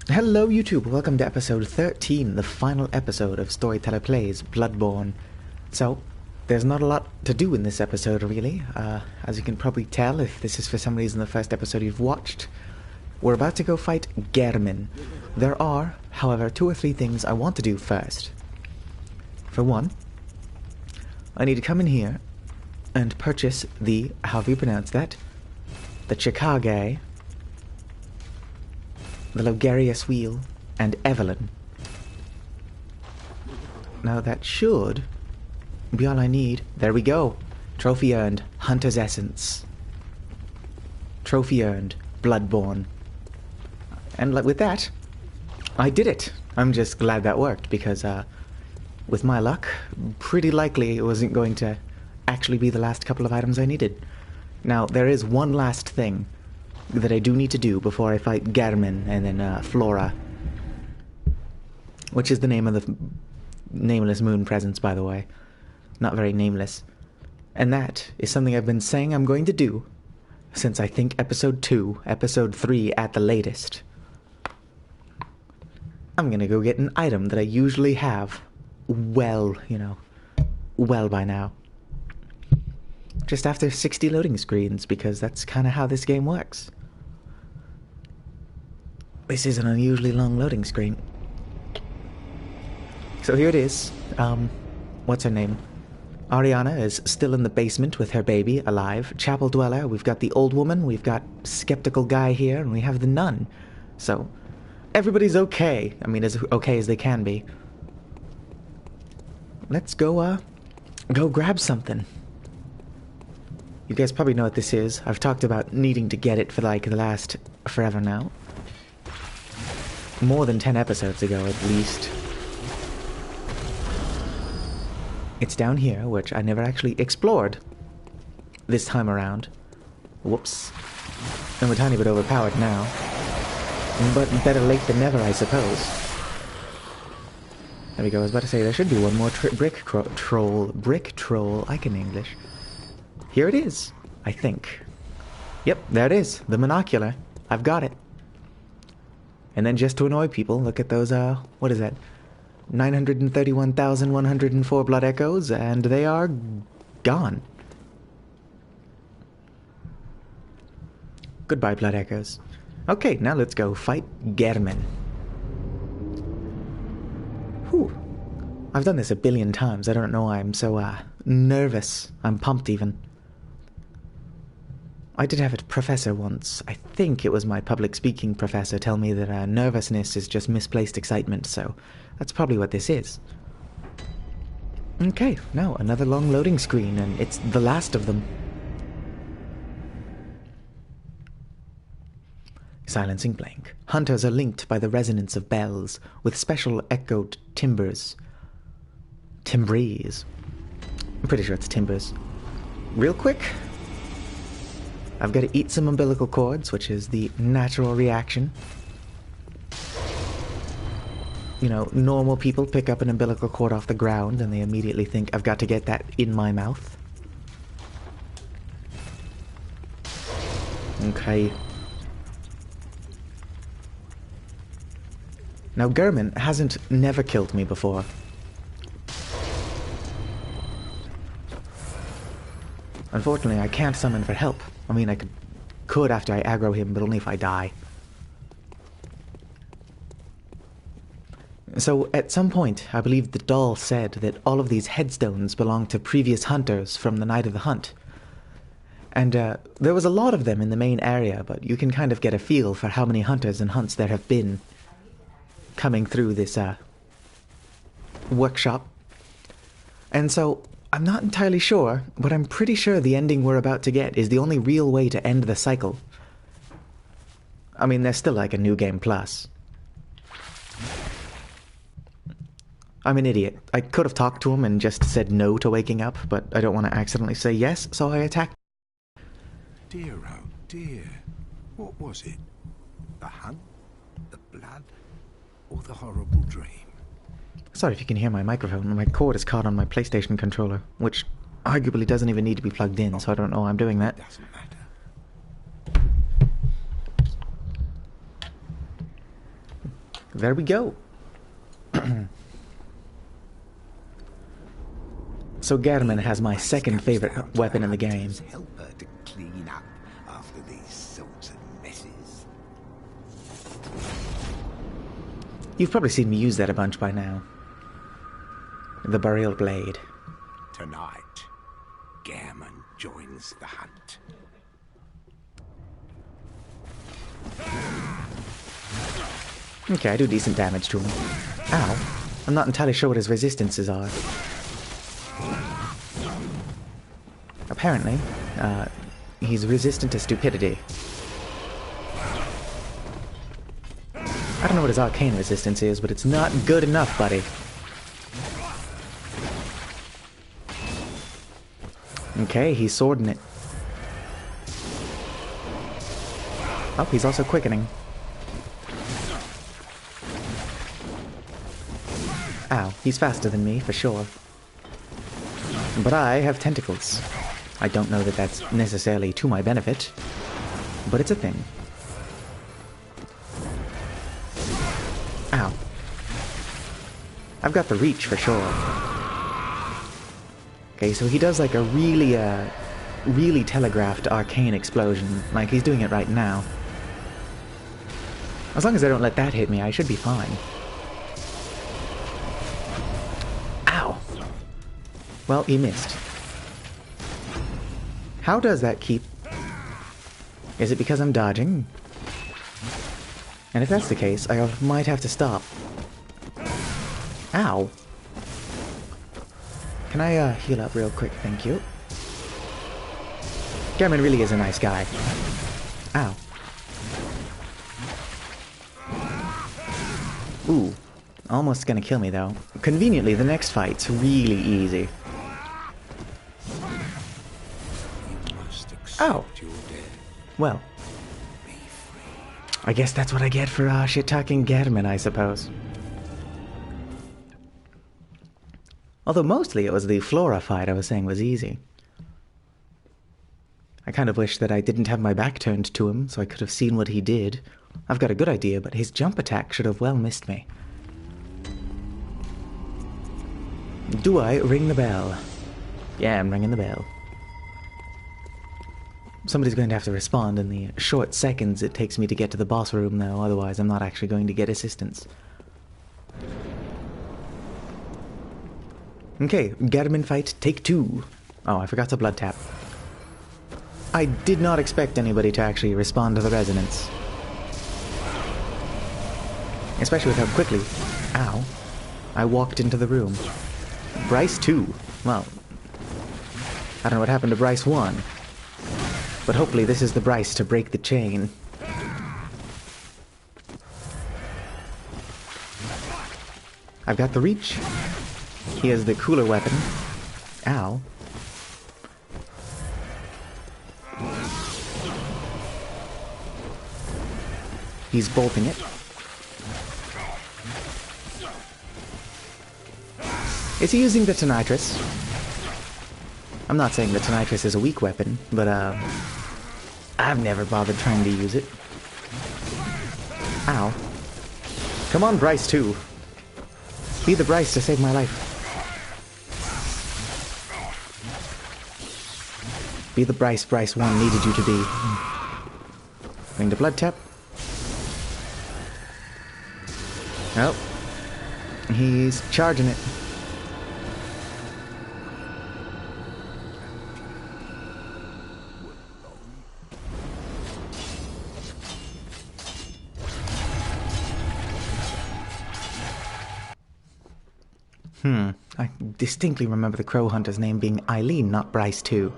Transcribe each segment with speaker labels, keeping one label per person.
Speaker 1: Hello YouTube, welcome to episode 13, the final episode of Storyteller Plays Bloodborne. So, there's not a lot to do in this episode really. As you can probably tell, if this is for some reason the first episode you've watched, we're about to go fight Gehrman. There are, however, 2 or 3 things I want to do first. For one, I need to come in here and purchase the, however you pronounce that, the Chicago, the Logarius Wheel, and Evelyn. Now that should be all I need. There we go. Trophy earned. Hunter's Essence. Trophy earned. Bloodborne. And with that, I did it. I'm just glad that worked because, with my luck, pretty likely it wasn't going to actually be the last couple of items I needed. Now, there is one last thing that I do need to do before I fight Gehrman and then Flora, which is the name of the nameless moon presence, by the way. Not very nameless. And that is something I've been saying I'm going to do since I think episode 2, episode 3 at the latest. I'm gonna go get an item that I usually have well by now. Just after 60 loading screens, because that's kind of how this game works. This is an unusually long loading screen. So here it is. What's her name? Ariana is still in the basement with her baby, alive. Chapel Dweller, we've got the old woman, we've got Skeptical Guy here, and we have the nun. So, everybody's okay. I mean, as okay as they can be. Let's go grab something. You guys probably know what this is. I've talked about needing to get it for like the last forever now. More than 10 episodes ago, at least. It's down here, which I never actually explored this time around. Whoops. And we're a tiny bit overpowered now. But better late than never, I suppose. There we go. I was about to say, there should be one more brick troll. I can English. Here it is, I think. Yep, there it is. The monocular. I've got it. And then just to annoy people, look at those, what is that? 931,104 blood echoes, and they are gone. Goodbye, blood echoes. Okay, now let's go fight Gehrman. Whew. I've done this a billion times. I don't know why I'm so, nervous. I'm pumped, even. I did have a professor once, I think it was my public speaking professor, tell me that nervousness is just misplaced excitement, so that's probably what this is. Okay, now another long loading screen, and it's the last of them. Silencing blank. Hunters are linked by the resonance of bells, with special echoed timbres. Timbres. I'm pretty sure it's timbres. Real quick, I've got to eat some umbilical cords, which is the natural reaction. You know, normal people pick up an umbilical cord off the ground and they immediately think, I've got to get that in my mouth. Okay. Now, Gehrman hasn't never killed me before. Unfortunately, I can't summon for help. I mean, I could after I aggro him, but only if I die. So, at some point, I believe the doll said that all of these headstones belong to previous hunters from the night of the hunt. And, there was a lot of them in the main area, but you can kind of get a feel for how many hunters and hunts there have been coming through this, workshop. And so, I'm not entirely sure, but I'm pretty sure the ending we're about to get is the only real way to end the cycle. I mean, there's still like a New Game Plus. I'm an idiot. I could have talked to him and just said no to waking up, but I don't want to accidentally say yes, so I attacked.
Speaker 2: Dear, oh dear. What was it? The hunt? The blood? Or the horrible dream?
Speaker 1: Sorry if you can hear my microphone. My cord is caught on my PlayStation controller, which arguably doesn't even need to be plugged in, so I don't know why I'm doing that.
Speaker 2: Doesn't matter.
Speaker 1: There we go. So Garmin has my second favorite weapon in the game.
Speaker 2: Help her to clean up after these sorts of messes.
Speaker 1: You've probably seen me use that a bunch by now. The burial blade.
Speaker 2: Tonight, Gammon joins the hunt.
Speaker 1: Okay, I do decent damage to him. Ow. I'm not entirely sure what his resistances are. Apparently, he's resistant to stupidity. I don't know what his arcane resistance is, but it's not good enough, buddy. Okay, he's swording it. Oh, he's also quickening. Ow, he's faster than me, for sure. But I have tentacles. I don't know that that's necessarily to my benefit, but it's a thing. Ow. I've got the reach, for sure. Okay, so he does like a really telegraphed arcane explosion, like he's doing it right now. As long as I don't let that hit me, I should be fine. Ow! Well, he missed. How does that keep... Is it because I'm dodging? And if that's the case, I might have to stop. Ow! Can I heal up real quick, thank you? Gammon really is a nice guy. Ow. Ooh. Almost gonna kill me, though. Conveniently, the next fight's really easy. Oh. Well. I guess that's what I get for shit-talking Gammon, I suppose. Although mostly it was the Flora fight I was saying was easy. I kind of wish that I didn't have my back turned to him, so I could have seen what he did. I've got a good idea, but his jump attack should have well missed me. Do I ring the bell? Yeah, I'm ringing the bell. Somebody's going to have to respond in the short seconds it takes me to get to the boss room, though, otherwise I'm not actually going to get assistance. Okay, Gammon fight, take 2. Oh, I forgot to blood tap. I did not expect anybody to actually respond to the resonance. Especially with how quickly, ow, I walked into the room. Bryce 2. Well, I don't know what happened to Bryce 1. But hopefully this is the Bryce to break the chain. I've got the reach. He has the cooler weapon. Ow. He's bolting it. Is he using the Tonitrus? I'm not saying the Tonitrus is a weak weapon, but I've never bothered trying to use it. Ow. Come on, Bryce 2. Be the Bryce to save my life. Be the Bryce 1 needed you to be. Going to blood tap. Nope. He's charging it. I distinctly remember the Crow Hunter's name being Eileen, not Bryce 2.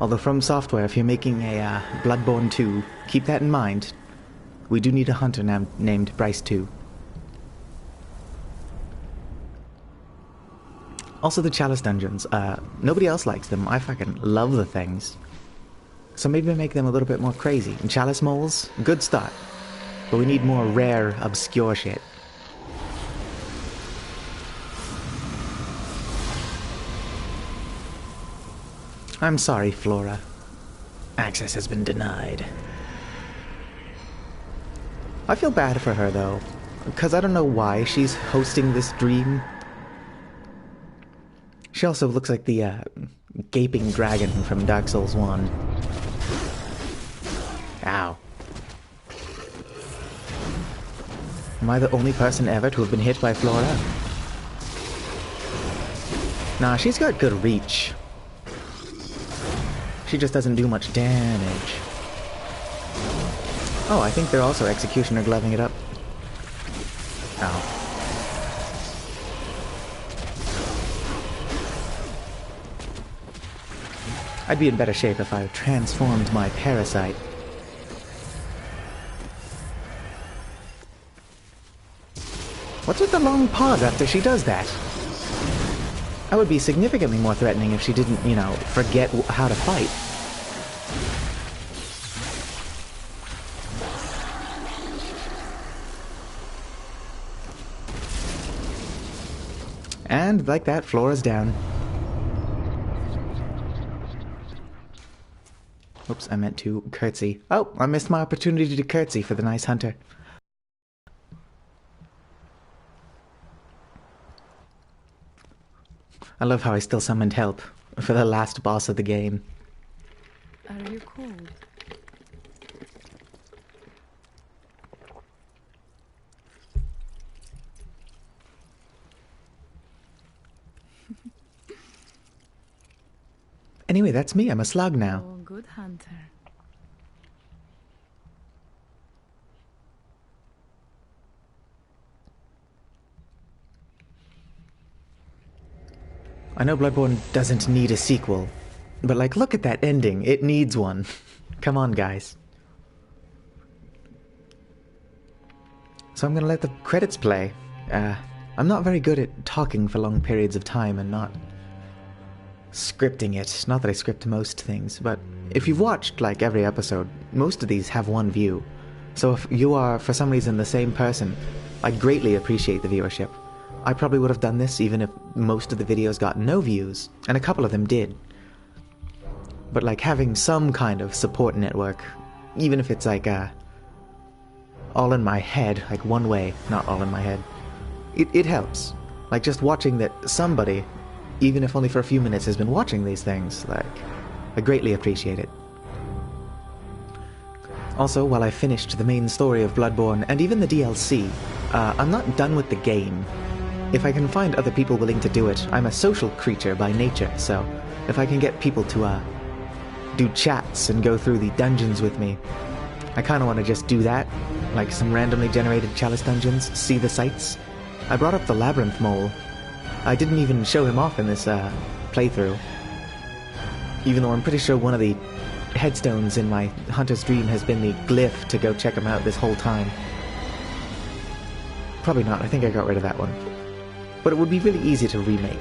Speaker 1: Although From Software, if you're making a Bloodborne 2, keep that in mind. We do need a hunter named Bryce 2. Also the Chalice Dungeons. Nobody else likes them. I fucking love the things. So maybe make them a little bit more crazy. And Chalice Moles, good start. But we need more rare, obscure shit. I'm sorry, Flora. Access has been denied. I feel bad for her, though, because I don't know why she's hosting this dream. She also looks like the gaping dragon from Dark Souls 1. Ow. Am I the only person ever to have been hit by Flora? Nah, she's got good reach. She just doesn't do much damage. Oh, I think they're also Executioner gloving it up. Ow. I'd be in better shape if I transformed my parasite. What's with the long pause after she does that? I would be significantly more threatening if she didn't, you know, forget how to fight. And like that, Flora's down. Oops, I meant to curtsy. Oh, I missed my opportunity to curtsy for the nice hunter. I love how I still summoned help for the last boss of the game.
Speaker 3: Are you cold?
Speaker 1: Anyway, that's me. I'm a slug now.
Speaker 3: Oh, good hunter.
Speaker 1: I know Bloodborne doesn't need a sequel, but like, look at that ending. It needs one. Come on, guys. So I'm gonna let the credits play. I'm not very good at talking for long periods of time and not scripting it. Not that I script most things, but if you've watched like every episode, most of these have one view. So if you are for some reason the same person, I greatly appreciate the viewership. I probably would have done this even if most of the videos got no views, and a couple of them did. But like having some kind of support network, even if it's like all in my head, like one way, not all in my head, it helps. Like just watching that somebody, even if only for a few minutes, has been watching these things, like, I greatly appreciate it. Also, while I finished the main story of Bloodborne, and even the DLC, I'm not done with the game. If I can find other people willing to do it, I'm a social creature by nature, so if I can get people to do chats and go through the dungeons with me, I kind of want to just do that, like some randomly generated chalice dungeons, see the sights. I brought up the Labyrinth Mole. I didn't even show him off in this playthrough, even though I'm pretty sure one of the headstones in my Hunter's Dream has been the glyph to go check him out this whole time. Probably not, I think I got rid of that one. But it would be really easy to remake.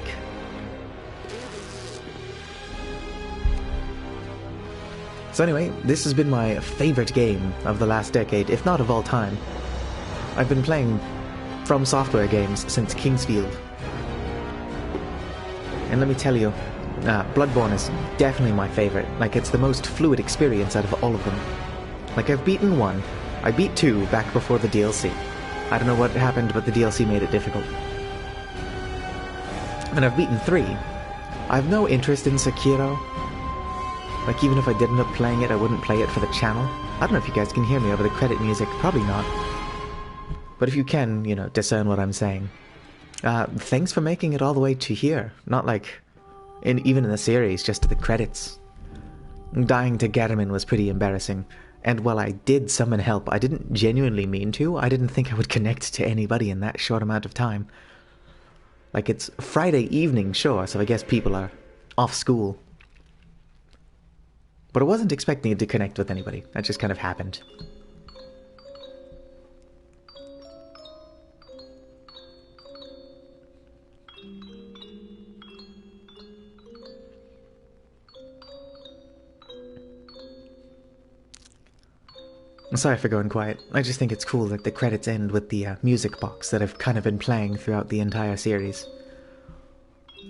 Speaker 1: So anyway, this has been my favorite game of the last decade, if not of all time. I've been playing From Software games since Kingsfield. And let me tell you, Bloodborne is definitely my favorite. Like, it's the most fluid experience out of all of them. Like, I've beaten 1. I beat 2 back before the DLC. I don't know what happened, but the DLC made it difficult. And I've beaten 3. I have no interest in Sekiro. Like, even if I did end up playing it, I wouldn't play it for the channel. I don't know if you guys can hear me over the credit music. Probably not. But if you can, you know, discern what I'm saying. Thanks for making it all the way to here. Not like, even in the series, just to the credits. Dying to Gadamin was pretty embarrassing. And while I did summon help, I didn't genuinely mean to. I didn't think I would connect to anybody in that short amount of time. Like, it's Friday evening, sure, so I guess people are off school. But I wasn't expecting it to connect with anybody. That just kind of happened. I'm sorry for going quiet. I just think it's cool that the credits end with the music box that I've kind of been playing throughout the entire series.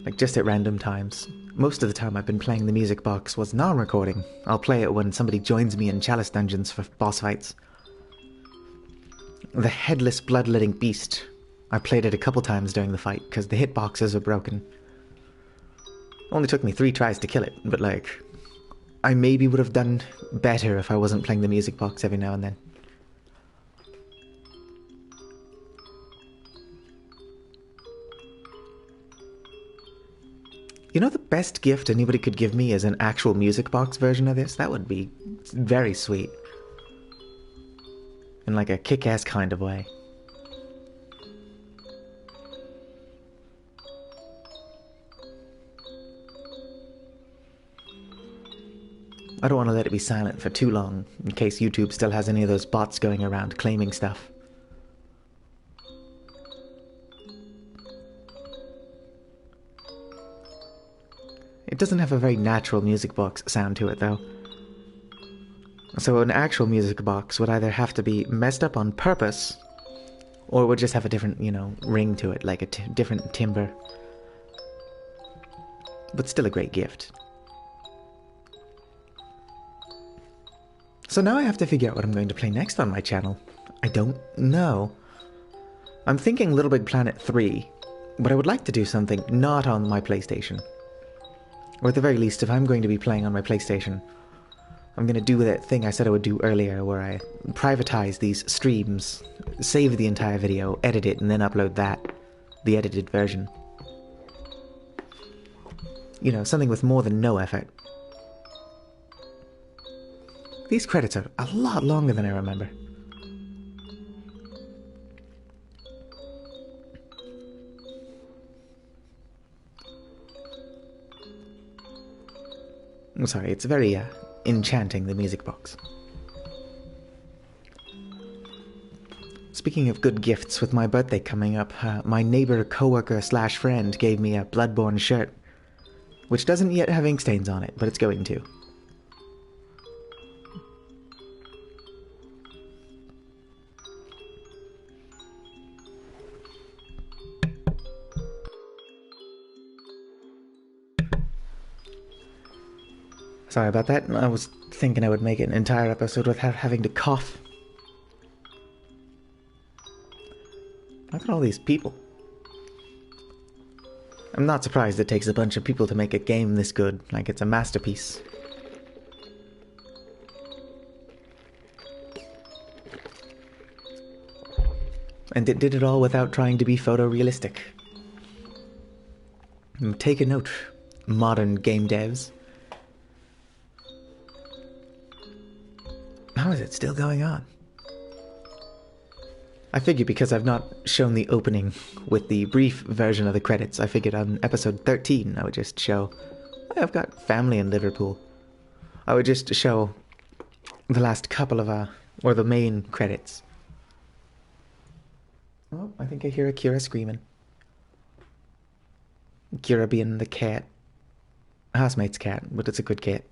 Speaker 1: Like, just at random times. Most of the time I've been playing the music box was non-recording. I'll play it when somebody joins me in Chalice Dungeons for boss fights. the headless bloodletting beast. I played it a couple times during the fight, because the hitboxes are broken. Only took me 3 tries to kill it, but like, I maybe would have done better if I wasn't playing the music box every now and then. You know, the best gift anybody could give me is an actual music box version of this? That would be very sweet. In like a kick-ass kind of way. I don't want to let it be silent for too long, in case YouTube still has any of those bots going around claiming stuff. It doesn't have a very natural music box sound to it, though. So an actual music box would either have to be messed up on purpose, or it would just have a different, you know, ring to it, like a different timbre. But still a great gift. So now I have to figure out what I'm going to play next on my channel. I don't know. I'm thinking Little Big Planet 3, but I would like to do something not on my PlayStation. Or at the very least, if I'm going to be playing on my PlayStation, I'm going to do that thing I said I would do earlier, where I privatize these streams, save the entire video, edit it, and then upload that, the edited version. You know, something with more than no effort. These credits are a lot longer than I remember. I'm sorry, it's very enchanting, the music box. Speaking of good gifts, with my birthday coming up, my neighbor, coworker / friend gave me a Bloodborne shirt, which doesn't yet have ink stains on it, but it's going to. Sorry about that. I was thinking I would make it an entire episode without having to cough. Look at all these people. I'm not surprised it takes a bunch of people to make a game this good, like it's a masterpiece. And it did it all without trying to be photorealistic. Take a note, modern game devs. How is it still going on? I figured because I've not shown the opening with the brief version of the credits, I figured on episode 13 I would just show, I've got family in Liverpool. I would just show the last couple of, or the main credits. Oh, I think I hear Akira screaming. Akira being the cat. Housemate's cat, but it's a good cat.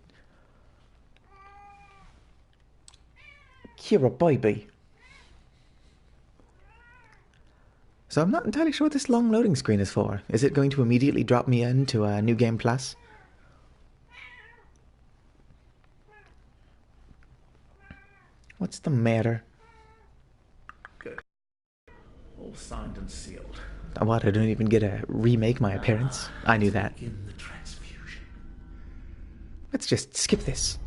Speaker 1: Kira baby. So I'm not entirely sure what this long loading screen is for. Is it going to immediately drop me into a New Game Plus? What's the matter?
Speaker 2: Good. All signed and sealed.
Speaker 1: What, I don't even get to remake my appearance? I knew that.
Speaker 2: Begin the transfusion.
Speaker 1: Let's just skip this.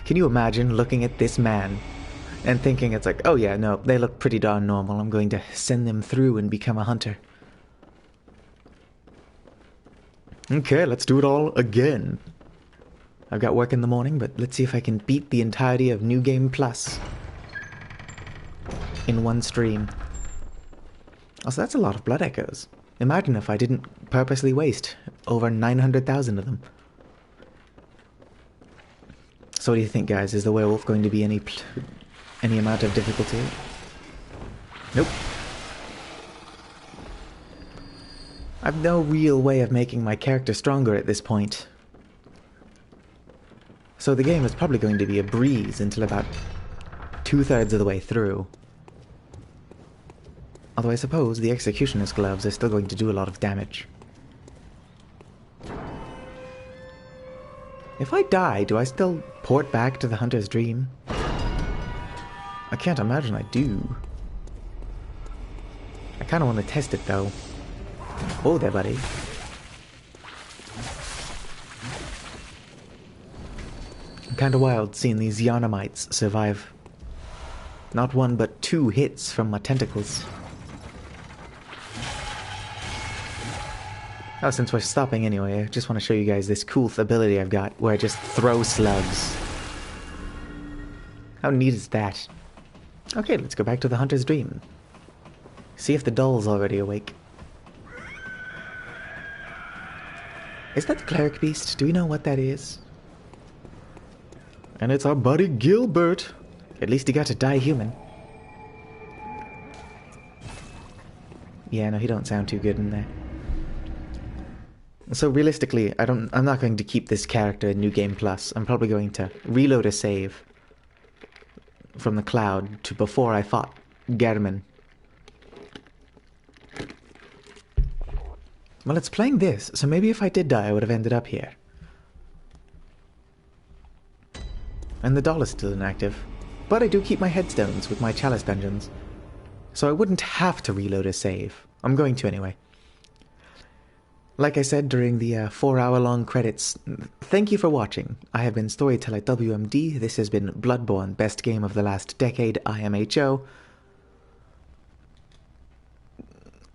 Speaker 1: Can you imagine looking at this man and thinking it's like, oh yeah, no, they look pretty darn normal. I'm going to send them through and become a hunter. Okay, let's do it all again. I've got work in the morning, but let's see if I can beat the entirety of New Game Plus in one stream. Also, that's a lot of blood echoes. Imagine if I didn't purposely waste over 900,000 of them. So what do you think, guys? Is the werewolf going to be any amount of difficulty? Nope. I've no real way of making my character stronger at this point. So the game is probably going to be a breeze until about 2/3 of the way through. Although I suppose the Executioner's gloves are still going to do a lot of damage. If I die, do I still port back to the Hunter's Dream? I can't imagine I do. Kinda want to test it though. Oh there, buddy. Kinda wild seeing these Yarnamites survive. Not one but 2 hits from my tentacles. Oh, since we're stopping anyway, I just want to show you guys this cool ability I've got where I just throw slugs. How neat is that? Okay, let's go back to the Hunter's Dream. See if the doll's already awake. Is that the Cleric Beast? Do we know what that is? And it's our buddy Gilbert. At least he got to die human. Yeah, no, he don't sound too good in there. So realistically, I'm not going to keep this character in New Game Plus. I'm probably going to reload a save from the cloud to before I fought German. Well, it's playing this, so maybe if I did die, I would have ended up here. And the doll is still inactive. But I do keep my headstones with my chalice dungeons. So I wouldn't have to reload a save. I'm going to anyway. Like I said during the 4-hour-long credits, thank you for watching. I have been StorytellerWMD. This has been Bloodborne, best game of the last decade, IMHO.